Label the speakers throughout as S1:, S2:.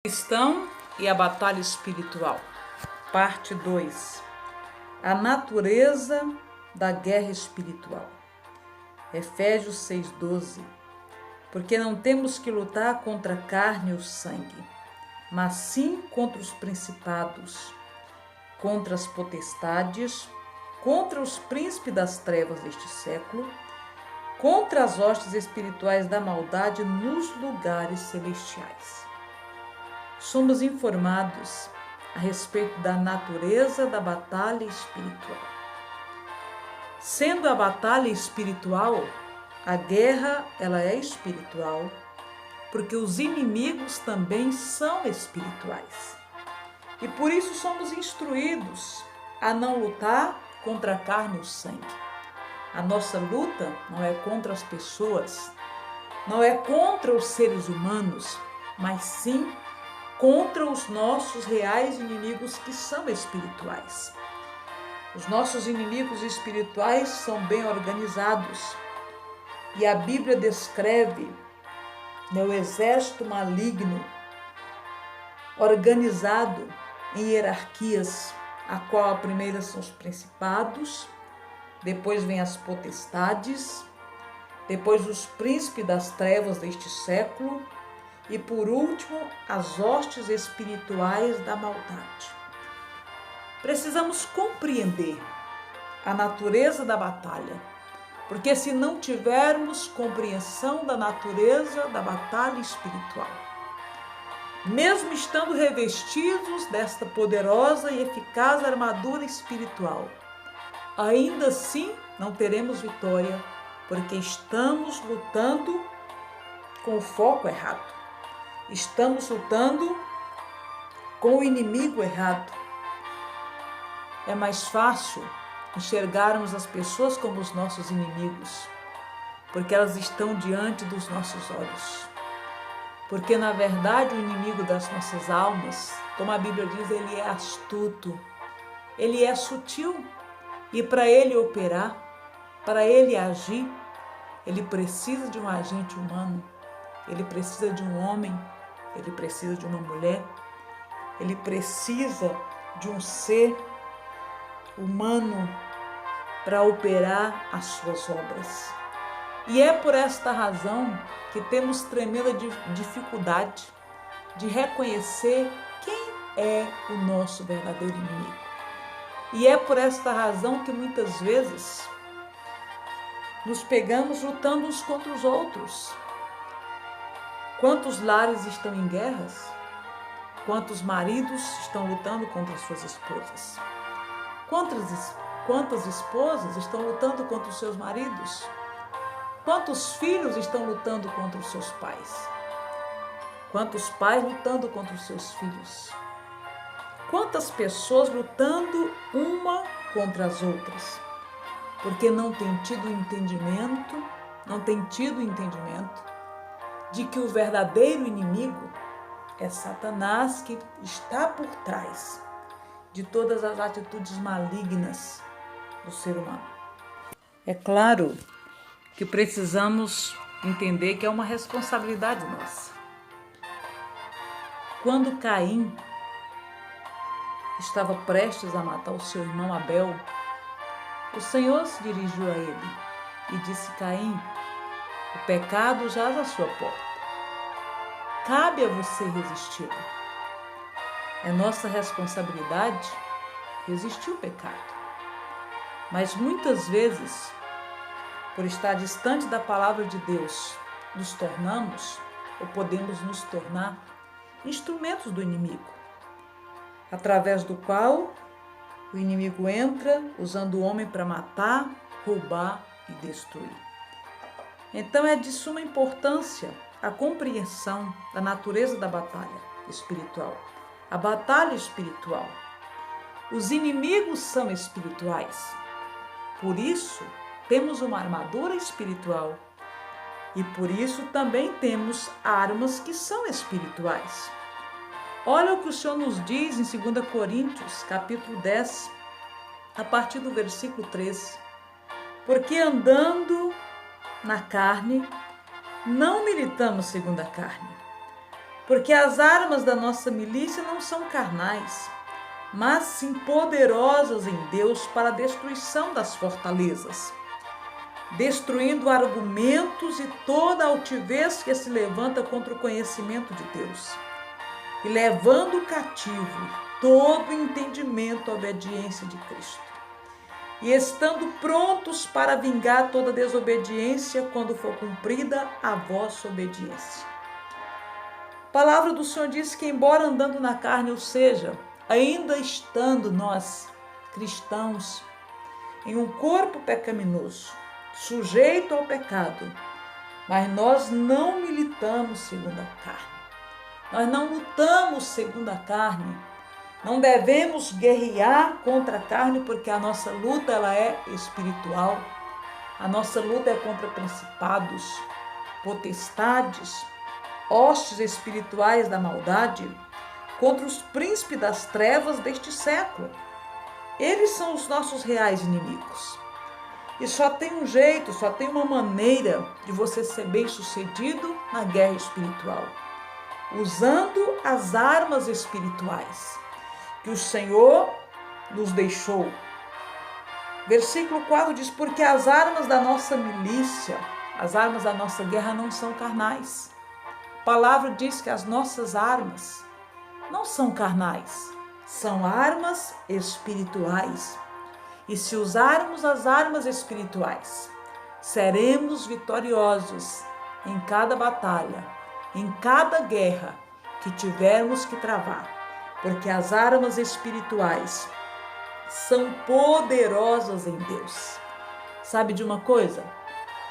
S1: Cristão e a batalha espiritual, parte 2. A natureza da guerra espiritual. Efésios 6,12. Porque não temos que lutar contra a carne ou sangue, mas sim contra os principados, contra as potestades, contra os príncipes das trevas deste século, contra as hostes espirituais da maldade nos lugares celestiais. Somos informados a respeito da natureza da batalha espiritual. Sendo a batalha espiritual, a guerra ela é espiritual, porque os inimigos também são espirituais. E por isso somos instruídos a não lutar contra a carne e o sangue. A nossa luta não é contra as pessoas, não é contra os seres humanos, mas sim contra os nossos reais inimigos que são espirituais. Os nossos inimigos espirituais são bem organizados e a Bíblia descreve o exército maligno organizado em hierarquias, a qual a primeira são os principados, depois vem as potestades, depois os príncipes das trevas deste século, e por último, as hostes espirituais da maldade. Precisamos compreender a natureza da batalha, porque se não tivermos compreensão da natureza da batalha espiritual, mesmo estando revestidos desta poderosa e eficaz armadura espiritual, ainda assim não teremos vitória, porque estamos lutando com o foco errado. Estamos lutando com o inimigo errado. É mais fácil enxergarmos as pessoas como os nossos inimigos, porque elas estão diante dos nossos olhos. Porque, na verdade, o inimigo das nossas almas, como a Bíblia diz, ele é astuto, ele é sutil. E para ele operar, para ele agir, ele precisa de um agente humano, ele precisa de um homem, ele precisa de uma mulher, ele precisa de um ser humano para operar as suas obras. E é por esta razão que temos tremenda dificuldade de reconhecer quem é o nosso verdadeiro inimigo. E é por esta razão que muitas vezes nos pegamos lutando uns contra os outros. Quantos lares estão em guerras? Quantos maridos estão lutando contra suas esposas? Quantas esposas estão lutando contra os seus maridos? Quantos filhos estão lutando contra os seus pais? Quantos pais lutando contra os seus filhos? Quantas pessoas lutando uma contra as outras? Porque não tem tido entendimento de que o verdadeiro inimigo é Satanás, que está por trás de todas as atitudes malignas do ser humano. É claro que precisamos entender que é uma responsabilidade nossa. Quando Caim estava prestes a matar o seu irmão Abel, o Senhor se dirigiu a ele e disse: Caim, o pecado jaz à sua porta. Cabe a você resistir. É nossa responsabilidade resistir o pecado. Mas muitas vezes, por estar distante da palavra de Deus, nos tornamos ou podemos nos tornar instrumentos do inimigo, através do qual o inimigo entra usando o homem para matar, roubar e destruir. Então é de suma importância a compreensão da natureza da batalha espiritual. A batalha espiritual. Os inimigos são espirituais. Por isso, temos uma armadura espiritual. E por isso também temos armas que são espirituais. Olha o que o Senhor nos diz em 2 Coríntios, capítulo 10, a partir do versículo 13. Porque andando na carne, não militamos segundo a carne, Porque as armas da nossa milícia não são carnais, mas sim poderosas em Deus para a destruição das fortalezas, destruindo argumentos e toda altivez que se levanta contra o conhecimento de Deus, e levando cativo todo entendimento à obediência de Cristo, e estando prontos para vingar toda desobediência quando for cumprida a vossa obediência. A palavra do Senhor diz que, embora andando na carne, ou seja, ainda estando nós, cristãos, em um corpo pecaminoso, sujeito ao pecado, mas nós não militamos segundo a carne. Nós não lutamos segundo a carne. Não devemos guerrear contra a carne, porque a nossa luta ela é espiritual. A nossa luta é contra principados, potestades, hostes espirituais da maldade, contra os príncipes das trevas deste século. Eles são os nossos reais inimigos. E só tem um jeito, só tem uma maneira de você ser bem-sucedido na guerra espiritual, usando as armas espirituais que o Senhor nos deixou. Versículo 4 diz: porque as armas da nossa milícia, as armas da nossa guerra não são carnais. A palavra diz que as nossas armas não são carnais, são armas espirituais. E se usarmos as armas espirituais, seremos vitoriosos em cada batalha, em cada guerra que tivermos que travar, porque as armas espirituais são poderosas em Deus. Sabe de uma coisa?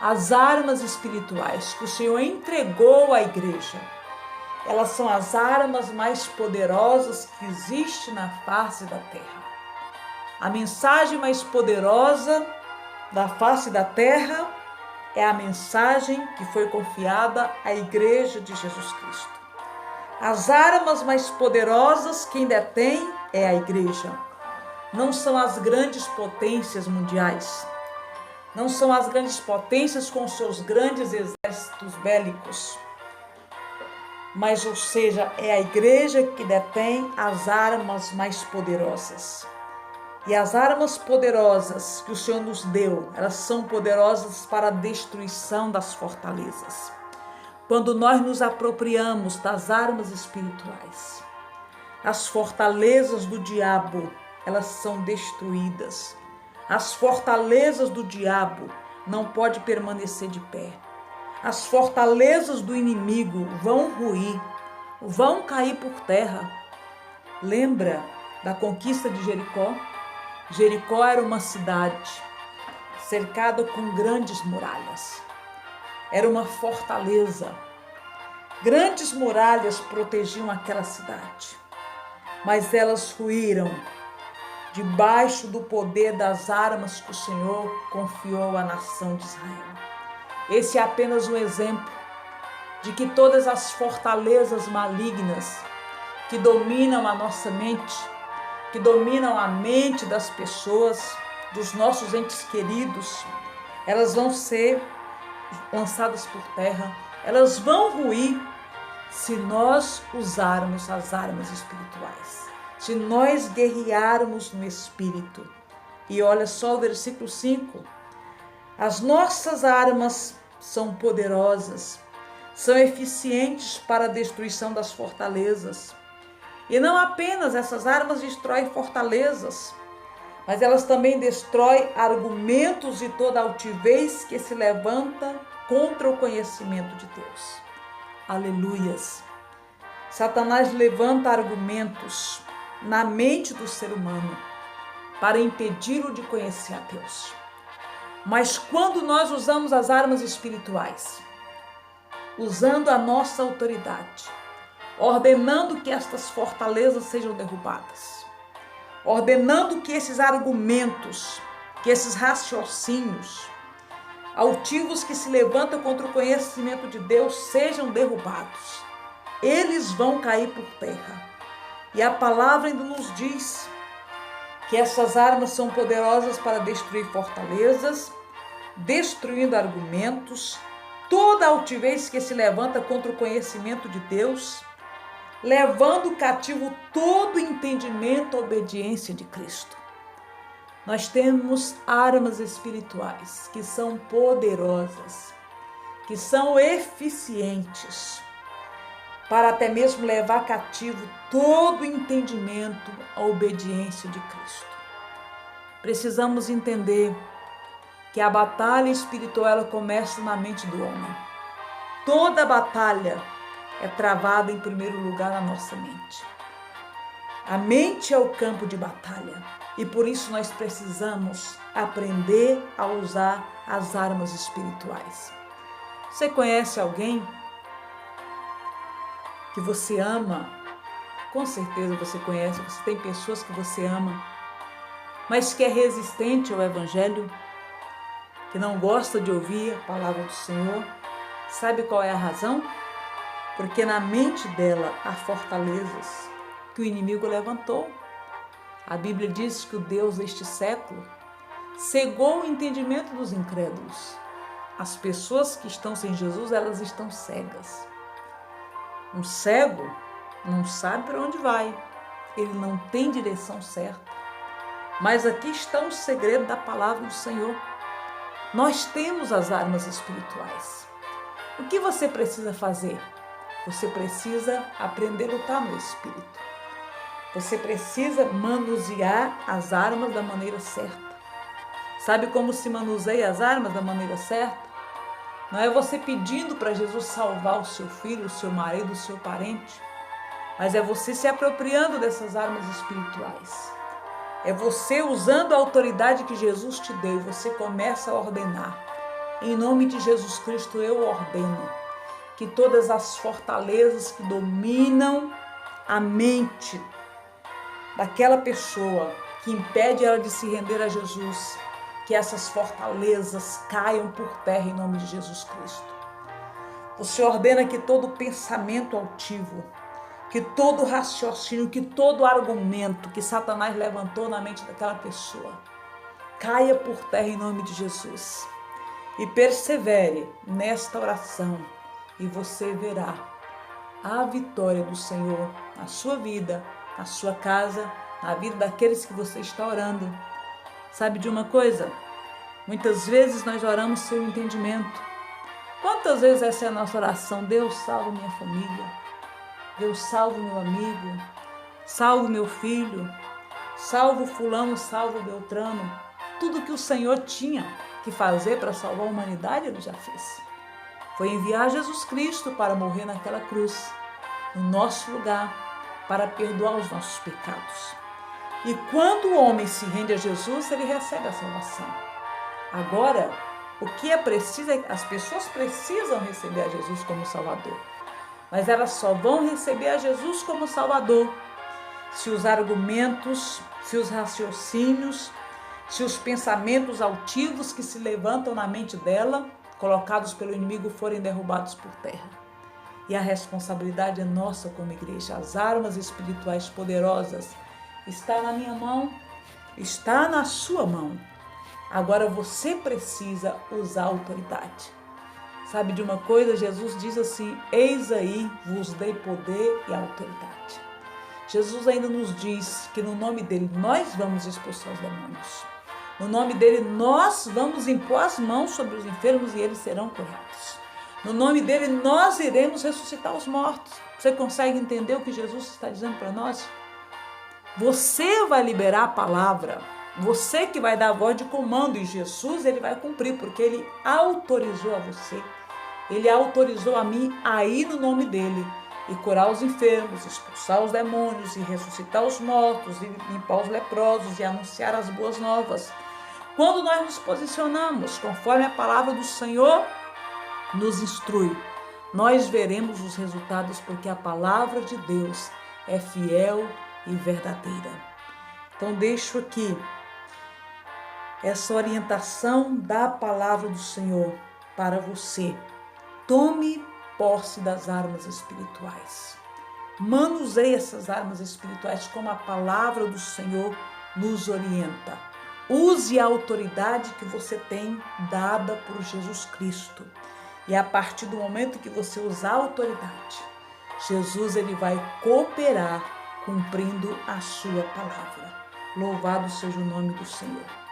S1: As armas espirituais que o Senhor entregou à igreja, elas são as armas mais poderosas que existem na face da terra. A mensagem mais poderosa da face da terra é a mensagem que foi confiada à igreja de Jesus Cristo. As armas mais poderosas quem detém é a igreja. Não são as grandes potências mundiais. Não são as grandes potências com seus grandes exércitos bélicos. Mas, ou seja, é a igreja que detém as armas mais poderosas. E as armas poderosas que o Senhor nos deu, elas são poderosas para a destruição das fortalezas. Quando nós nos apropriamos das armas espirituais, as fortalezas do diabo, elas são destruídas. As fortalezas do diabo não podem permanecer de pé. As fortalezas do inimigo vão ruir, vão cair por terra. Lembra da conquista de Jericó? Jericó era uma cidade cercada com grandes muralhas. Era uma fortaleza. Grandes muralhas protegiam aquela cidade, mas elas ruíram debaixo do poder das armas que o Senhor confiou à nação de Israel. Esse é apenas um exemplo de que todas as fortalezas malignas que dominam a nossa mente, que dominam a mente das pessoas, dos nossos entes queridos, elas vão ser lançadas por terra, elas vão ruir se nós usarmos as armas espirituais, se nós guerrearmos no Espírito. E olha só o versículo 5, as nossas armas são poderosas, são eficientes para a destruição das fortalezas. E não apenas essas armas destroem fortalezas, mas elas também destroem argumentos e toda altivez que se levanta contra o conhecimento de Deus. Aleluias! Satanás levanta argumentos na mente do ser humano para impedi-lo de conhecer a Deus. Mas quando nós usamos as armas espirituais, usando a nossa autoridade, ordenando que estas fortalezas sejam derrubadas, ordenando que esses argumentos, que esses raciocínios altivos que se levantam contra o conhecimento de Deus sejam derrubados, eles vão cair por terra. E a palavra ainda nos diz que essas armas são poderosas para destruir fortalezas, destruindo argumentos, toda altivez que se levanta contra o conhecimento de Deus, levando cativo todo entendimento à obediência de Cristo. Nós temos armas espirituais que são poderosas, que são eficientes, para até mesmo levar cativo todo entendimento à obediência de Cristo. Precisamos entender que a batalha espiritual ela começa na mente do homem. Toda batalha é travada em primeiro lugar na nossa mente. A mente é o campo de batalha e por isso nós precisamos aprender a usar as armas espirituais. Você conhece alguém que você ama? Com certeza você conhece, você tem pessoas que você ama, mas que é resistente ao Evangelho, que não gosta de ouvir a palavra do Senhor. Sabe qual é a razão? Porque na mente dela há fortalezas que o inimigo levantou. A Bíblia diz que o Deus deste século cegou o entendimento dos incrédulos. As pessoas que estão sem Jesus, elas estão cegas. Um cego não sabe para onde vai, ele não tem direção certa. Mas aqui está o segredo da palavra do Senhor. Nós temos as armas espirituais. O que você precisa fazer? Você precisa aprender a lutar no Espírito. Você precisa manusear as armas da maneira certa. Sabe como se manuseia as armas da maneira certa? Não é você pedindo para Jesus salvar o seu filho, o seu marido, o seu parente, mas é você se apropriando dessas armas espirituais. É você usando a autoridade que Jesus te deu e você começa a ordenar. Em nome de Jesus Cristo eu ordeno que todas as fortalezas que dominam a mente daquela pessoa, que impede ela de se render a Jesus, que essas fortalezas caiam por terra em nome de Jesus Cristo. Você ordena que todo pensamento altivo, que todo raciocínio, que todo argumento que Satanás levantou na mente daquela pessoa, caia por terra em nome de Jesus. E persevere nesta oração e você verá a vitória do Senhor na sua vida, na sua casa, na vida daqueles que você está orando. Sabe de uma coisa? Muitas vezes nós oramos sem entendimento. Quantas vezes essa é a nossa oração? Deus, salva minha família. Deus, salva meu amigo. Salva meu filho. Salva fulano, salva Beltrano. Tudo que o Senhor tinha que fazer para salvar a humanidade, Ele já fez. Foi enviar Jesus Cristo para morrer naquela cruz, no nosso lugar, para perdoar os nossos pecados. E quando o homem se rende a Jesus, ele recebe a salvação. Agora, o que é preciso é que as pessoas precisam receber a Jesus como Salvador. Mas elas só vão receber a Jesus como Salvador se os argumentos, se os raciocínios, se os pensamentos altivos que se levantam na mente dela, colocados pelo inimigo, forem derrubados por terra. E a responsabilidade é nossa como igreja. As armas espirituais poderosas está na minha mão, está na sua mão. Agora você precisa usar a autoridade. Sabe de uma coisa? Jesus diz assim: eis aí vos dei poder e autoridade. Jesus ainda nos diz que no nome dele nós vamos expulsar os demônios. No nome dele nós vamos impor as mãos sobre os enfermos e eles serão curados. No nome dele nós iremos ressuscitar os mortos. Você consegue entender o que Jesus está dizendo para nós? Você vai liberar a palavra, você que vai dar a voz de comando, e Jesus ele vai cumprir, porque ele autorizou a você, ele autorizou a mim a ir no nome dele e curar os enfermos, expulsar os demônios e ressuscitar os mortos e limpar os leprosos e anunciar as boas novas. Quando nós nos posicionamos conforme a palavra do Senhor nos instrui, nós veremos os resultados, porque a palavra de Deus é fiel e verdadeira. Então deixo aqui essa orientação da palavra do Senhor para você. Tome posse das armas espirituais. Manuseie essas armas espirituais como a palavra do Senhor nos orienta. Use a autoridade que você tem dada por Jesus Cristo. E a partir do momento que você usar a autoridade, Jesus ele vai cooperar cumprindo a sua palavra. Louvado seja o nome do Senhor.